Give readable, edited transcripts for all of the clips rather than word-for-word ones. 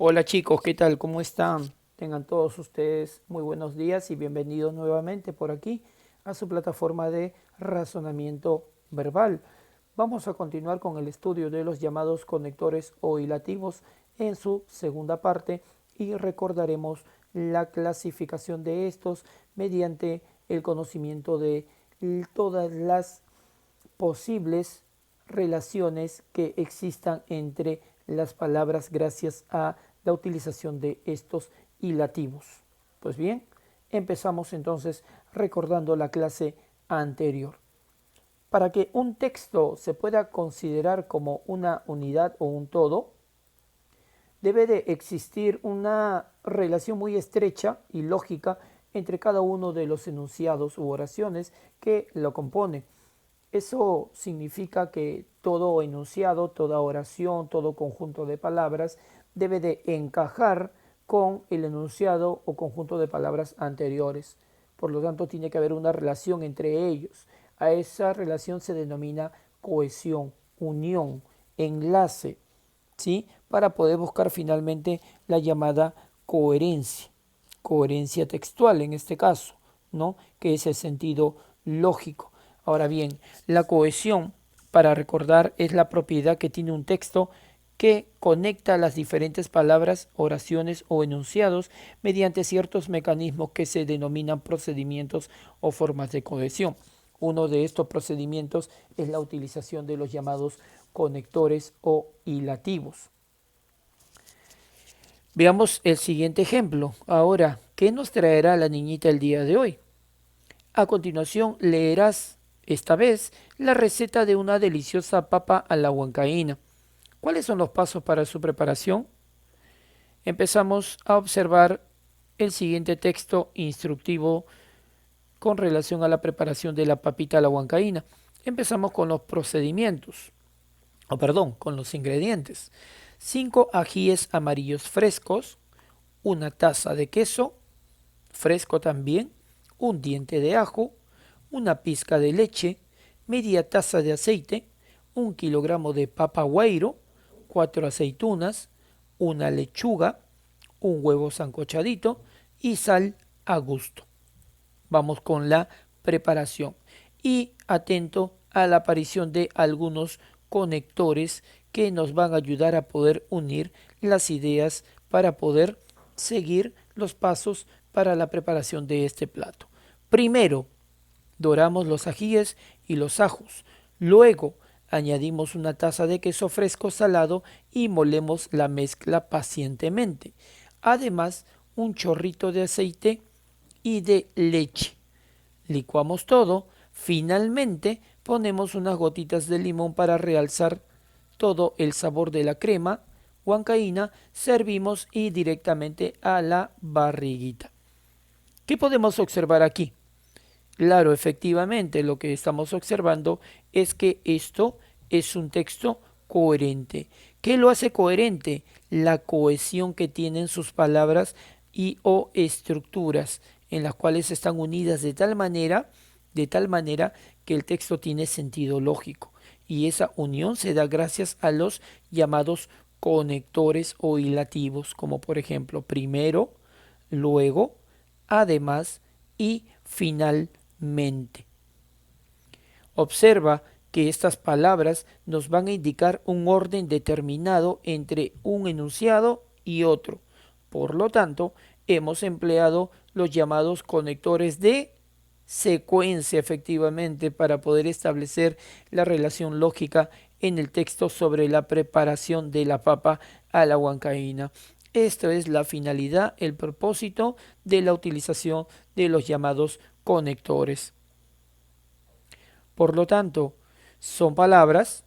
Hola chicos, ¿qué tal? ¿Cómo están? Tengan todos ustedes muy buenos días y bienvenidos nuevamente por aquí a su plataforma de razonamiento verbal. Vamos a continuar con el estudio de los llamados conectores o hilativos en su segunda parte y recordaremos la clasificación de estos mediante el conocimiento de todas las posibles relaciones que existan entre las palabras gracias a la utilización de estos hilativos. Pues bien, empezamos entonces recordando la clase anterior. Para que un texto se pueda considerar como una unidad o un todo, debe de existir una relación muy estrecha y lógica entre cada uno de los enunciados u oraciones que lo componen. Eso significa que todo enunciado, toda oración, todo conjunto de palabras debe de encajar con el enunciado o conjunto de palabras anteriores. Por lo tanto, tiene que haber una relación entre ellos. A esa relación se denomina cohesión, unión, enlace, ¿sí? Para poder buscar finalmente la llamada coherencia, coherencia textual en este caso, ¿no? Que es el sentido lógico. Ahora bien, la cohesión, para recordar, es la propiedad que tiene un texto que conecta las diferentes palabras, oraciones o enunciados mediante ciertos mecanismos que se denominan procedimientos o formas de cohesión. Uno de estos procedimientos es la utilización de los llamados conectores o hilativos. Veamos el siguiente ejemplo. Ahora, ¿qué nos traerá la niñita el día de hoy? A continuación leerás, esta vez, la receta de una deliciosa papa a la huancaína. ¿Cuáles son los pasos para su preparación? Empezamos a observar el siguiente texto instructivo con relación a la preparación de la papita a la huancaína. Empezamos con los procedimientos, con los ingredientes. 5 ajíes amarillos frescos, una taza de queso, fresco también, un diente de ajo, una pizca de leche, media taza de aceite, 1 kilogramo de papa guairo, 4 aceitunas, una lechuga, un huevo sancochadito y sal a gusto. Vamos con la preparación y atento a la aparición de algunos conectores que nos van a ayudar a poder unir las ideas para poder seguir los pasos para la preparación de este plato. Primero, doramos los ajíes y los ajos. Luego, añadimos una taza de queso fresco salado y molemos la mezcla pacientemente. Además, un chorrito de aceite y de leche. Licuamos todo. Finalmente, ponemos unas gotitas de limón para realzar todo el sabor de la crema huancaína. Servimos y directamente a la barriguita. ¿Qué podemos observar aquí? Claro, efectivamente, lo que estamos observando es que esto es un texto coherente. ¿Qué lo hace coherente? La cohesión que tienen sus palabras y o estructuras en las cuales están unidas de tal manera que el texto tiene sentido lógico. Y esa unión se da gracias a los llamados conectores o hilativos, como por ejemplo primero, luego, además y finalmente. Observa que estas palabras nos van a indicar un orden determinado entre un enunciado y otro. Por lo tanto, hemos empleado los llamados conectores de secuencia efectivamente para poder establecer la relación lógica en el texto sobre la preparación de la papa a la huancaína. Esto es la finalidad, el propósito de la utilización de los llamados conectores. Por lo tanto, son palabras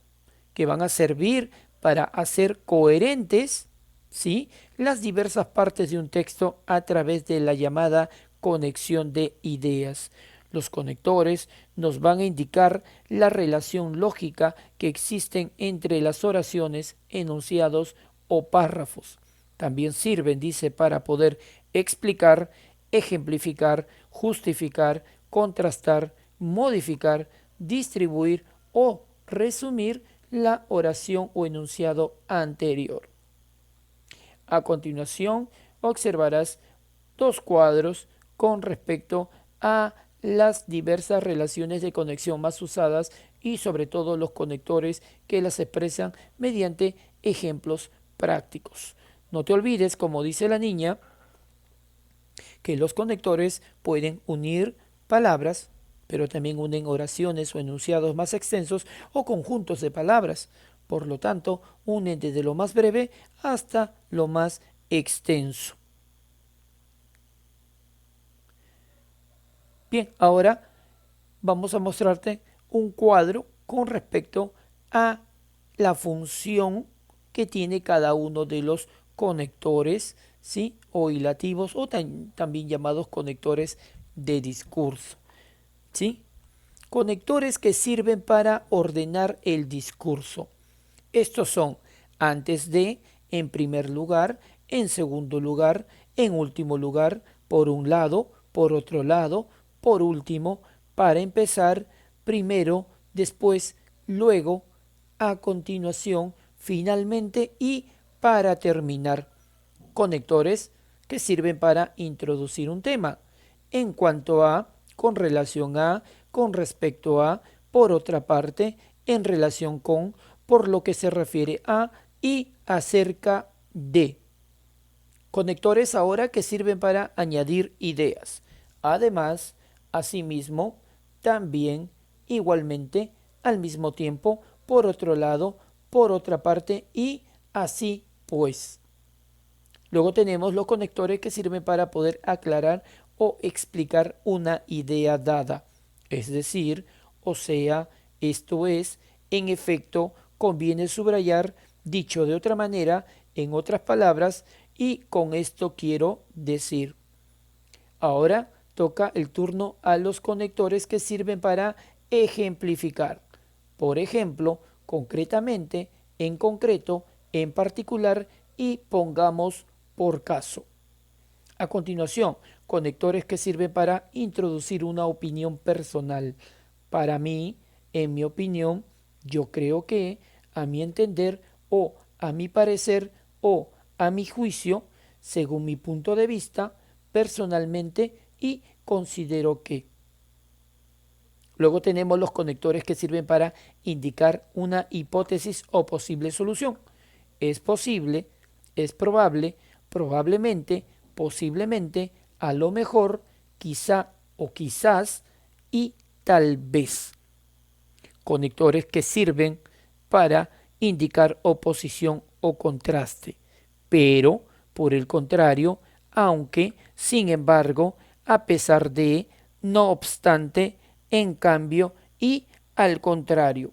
que van a servir para hacer coherentes, ¿sí?, las diversas partes de un texto a través de la llamada conexión de ideas. Los conectores nos van a indicar la relación lógica que existen entre las oraciones, enunciados o párrafos. También sirven, dice, para poder explicar, ejemplificar, justificar, contrastar, modificar, distribuir o resumir la oración o enunciado anterior. A continuación, observarás dos cuadros con respecto a las diversas relaciones de conexión más usadas y sobre todo los conectores que las expresan mediante ejemplos prácticos. No te olvides, como dice la niña, que los conectores pueden unir palabras, pero también unen oraciones o enunciados más extensos o conjuntos de palabras. Por lo tanto, unen desde lo más breve hasta lo más extenso. Bien, ahora vamos a mostrarte un cuadro con respecto a la función que tiene cada uno de los conectores, ¿sí? O hilativos o también llamados conectores de discurso, ¿sí? Conectores que sirven para ordenar el discurso. Estos son antes de, en primer lugar, en segundo lugar, en último lugar, por un lado, por otro lado, por último, para empezar, primero, después, luego, a continuación, finalmente y para terminar. Conectores que sirven para introducir un tema. En cuanto a, con relación a, con respecto a, por otra parte, en relación con, por lo que se refiere a y acerca de. Conectores ahora que sirven para añadir ideas. Además, asimismo, también, igualmente, al mismo tiempo, por otro lado, por otra parte y así pues. Luego tenemos los conectores que sirven para poder aclarar o explicar una idea dada. Es decir, o sea, esto es, en efecto, conviene subrayar, dicho de otra manera, en otras palabras, y con esto quiero decir. Ahora toca el turno a los conectores que sirven para ejemplificar. Por ejemplo, concretamente, en concreto, en particular y pongamos por caso. A continuación, conectores que sirven para introducir una opinión personal. Para mí, en mi opinión, yo creo que, a mi entender, o a mi parecer, o a mi juicio, según mi punto de vista, personalmente, y considero que. Luego tenemos los conectores que sirven para indicar una hipótesis o posible solución. Es posible, es probable, probablemente, posiblemente, a lo mejor, quizá o quizás y tal vez. Conectores que sirven para indicar oposición o contraste. Pero, por el contrario, aunque, sin embargo, a pesar de, no obstante, en cambio y al contrario.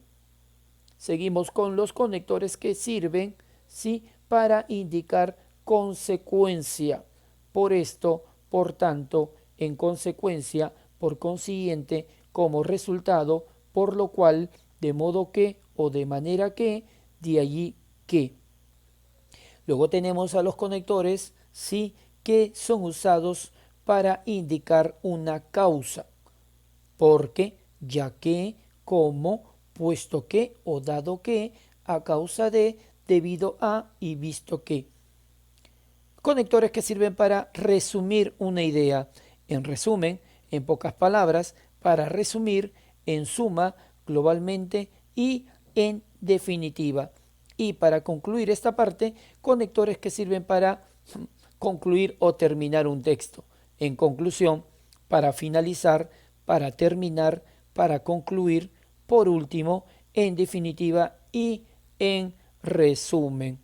Seguimos con los conectores que sirven, ¿sí?, para indicar consecuencia. Por esto, por tanto, en consecuencia, por consiguiente, como resultado, por lo cual, de modo que o de manera que, de allí que. Luego tenemos a los conectores, ¿sí?, que son usados para indicar una causa. Porque, ya que, como, puesto que o dado que, a causa de, debido a y visto que. Conectores que sirven para resumir una idea. En resumen, en pocas palabras, para resumir, en suma, globalmente y en definitiva. Y para concluir esta parte, conectores que sirven para concluir o terminar un texto. En conclusión, para finalizar, para terminar, para concluir, por último, en definitiva y en resumen.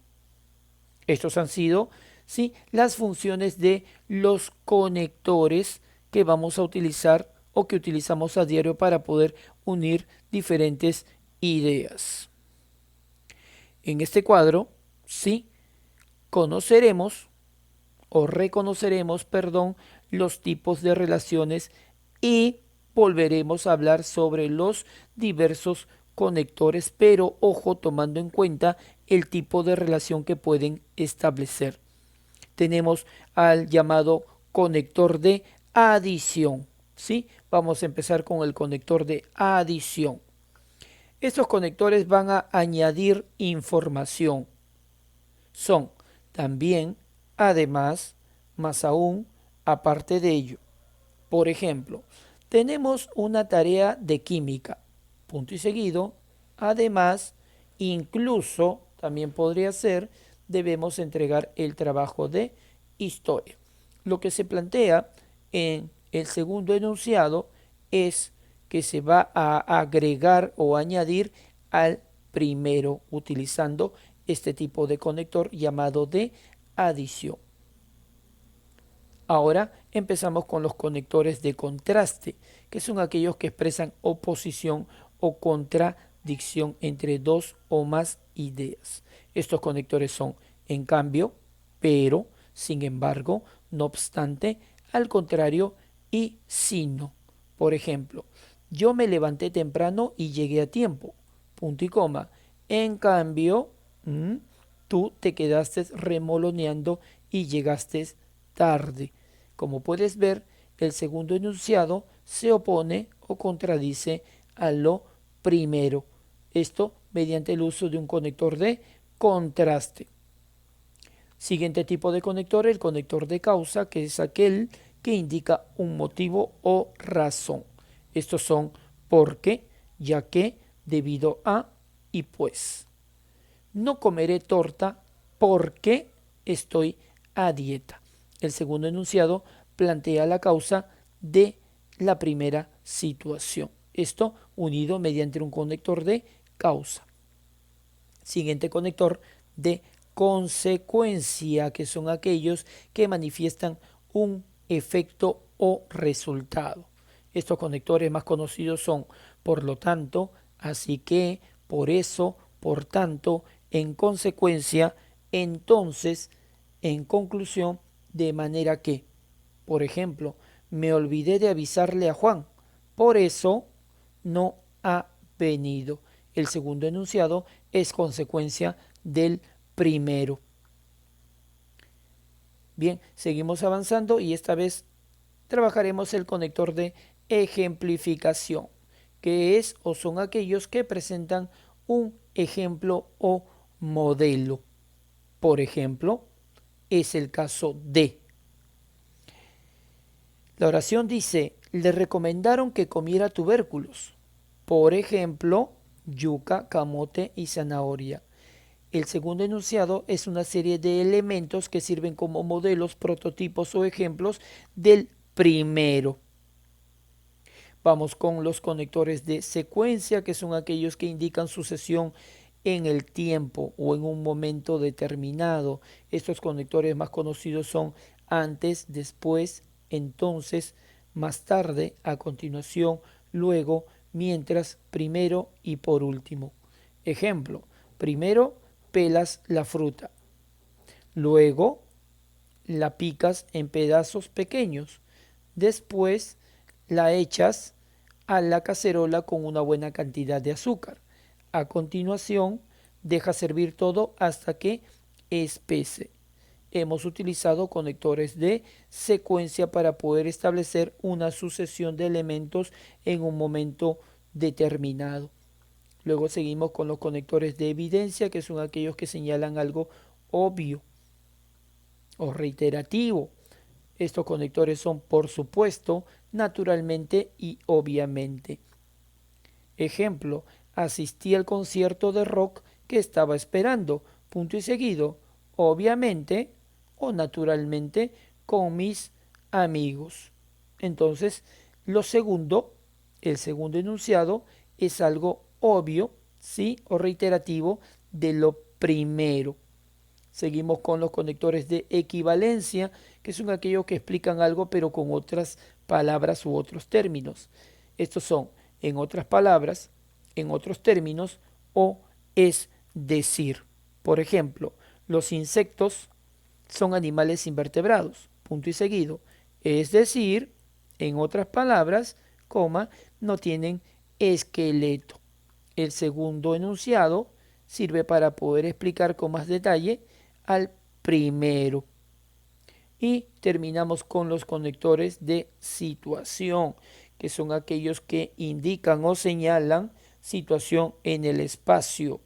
Estos han sido, ¿sí?, las funciones de los conectores que vamos a utilizar o que utilizamos a diario para poder unir diferentes ideas. En este cuadro, sí, conoceremos o reconoceremos, perdón, los tipos de relaciones y volveremos a hablar sobre los diversos conectores, pero ojo, tomando en cuenta el tipo de relación que pueden establecer. Tenemos al llamado conector de adición, ¿sí? Vamos a empezar con el conector de adición. Estos conectores van a añadir información. Son también, además, más aún, aparte de ello. Por ejemplo, tenemos una tarea de química, punto y seguido, además, incluso, también podría ser, debemos entregar el trabajo de historia. Lo que se plantea en el segundo enunciado es que se va a agregar o añadir al primero utilizando este tipo de conector llamado de adición. Ahora empezamos con los conectores de contraste, que son aquellos que expresan oposición o contradicción entre dos o más ideas. Estos conectores son en cambio, pero, sin embargo, no obstante, al contrario y sino. Por ejemplo, yo me levanté temprano y llegué a tiempo. Punto y coma. En cambio, tú te quedaste remoloneando y llegaste tarde. Como puedes ver, el segundo enunciado se opone o contradice a lo primero. Esto mediante el uso de un conector de contraste. Siguiente tipo de conector, el conector de causa, que es aquel que indica un motivo o razón. Estos son porque, ya que, debido a y pues. No comeré torta porque estoy a dieta. El segundo enunciado plantea la causa de la primera situación. Esto unido mediante un conector de causa. Siguiente conector de consecuencia, que son aquellos que manifiestan un efecto o resultado. Estos conectores más conocidos son por lo tanto, así que, por eso, por tanto, en consecuencia, entonces, en conclusión, de manera que, por ejemplo, me olvidé de avisarle a Juan, por eso no ha venido. El segundo enunciado es consecuencia del primero. Bien, seguimos avanzando y esta vez trabajaremos el conector de ejemplificación, que es o son aquellos que presentan un ejemplo o modelo. Por ejemplo, es el caso de. La oración dice, le recomendaron que comiera tubérculos. Por ejemplo, yuca, camote y zanahoria. El segundo enunciado es una serie de elementos que sirven como modelos, prototipos o ejemplos del primero. Vamos con los conectores de secuencia, que son aquellos que indican sucesión en el tiempo o en un momento determinado. Estos conectores más conocidos son antes, después, entonces, más tarde, a continuación, luego, mientras, primero y por último. Ejemplo, primero pelas la fruta, luego la picas en pedazos pequeños, después la echas a la cacerola con una buena cantidad de azúcar. A continuación, deja servir todo hasta que espese. Hemos utilizado conectores de secuencia para poder establecer una sucesión de elementos en un momento determinado. Luego seguimos con los conectores de evidencia, que son aquellos que señalan algo obvio o reiterativo. Estos conectores son, por supuesto, naturalmente y obviamente. Ejemplo, asistí al concierto de rock que estaba esperando, punto y seguido, obviamente o naturalmente con mis amigos. Entonces, lo segundo, el segundo enunciado, es algo obvio, sí, o reiterativo de lo primero. Seguimos con los conectores de equivalencia, que son aquellos que explican algo pero con otras palabras u otros términos. Estos son, en otras palabras, en otros términos, o es decir. Por ejemplo, los insectos son animales invertebrados, punto y seguido. Es decir, en otras palabras, coma, no tienen esqueleto. El segundo enunciado sirve para poder explicar con más detalle al primero. Y terminamos con los conectores de situación, que son aquellos que indican o señalan situación en el espacio.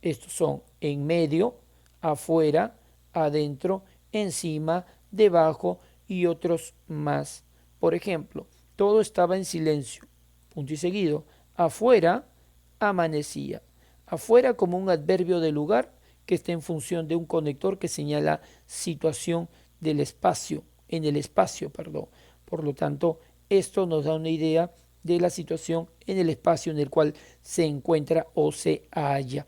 Estos son en medio, afuera, adentro, encima, debajo y otros más. Por ejemplo, todo estaba en silencio. Punto y seguido. Afuera amanecía. Afuera como un adverbio de lugar que está en función de un conector que señala situación del espacio, en el espacio, perdón. Por lo tanto, esto nos da una idea de la situación en el espacio en el cual se encuentra o se halla.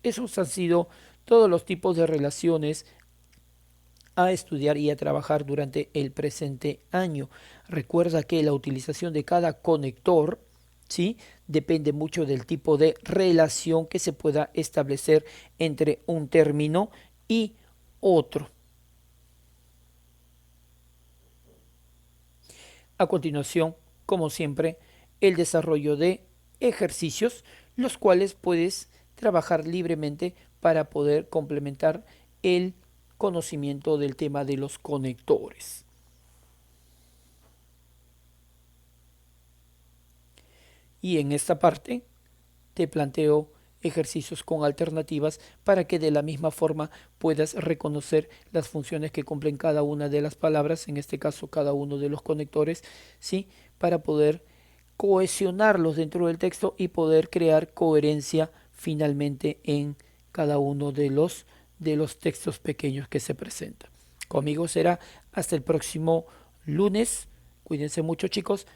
Esos han sido todos los tipos de relaciones a estudiar y a trabajar durante el presente año. Recuerda que la utilización de cada conector, ¿sí?, depende mucho del tipo de relación que se pueda establecer entre un término y otro. A continuación, como siempre, el desarrollo de ejercicios, los cuales puedes trabajar libremente para poder complementar el conocimiento del tema de los conectores. Y en esta parte te planteo ejercicios con alternativas para que de la misma forma puedas reconocer las funciones que cumplen cada una de las palabras, en este caso cada uno de los conectores, ¿sí?, para poder cohesionarlos dentro del texto y poder crear coherencia finalmente en cada uno de los textos pequeños que se presentan. Conmigo será hasta el próximo lunes. Cuídense mucho, chicos.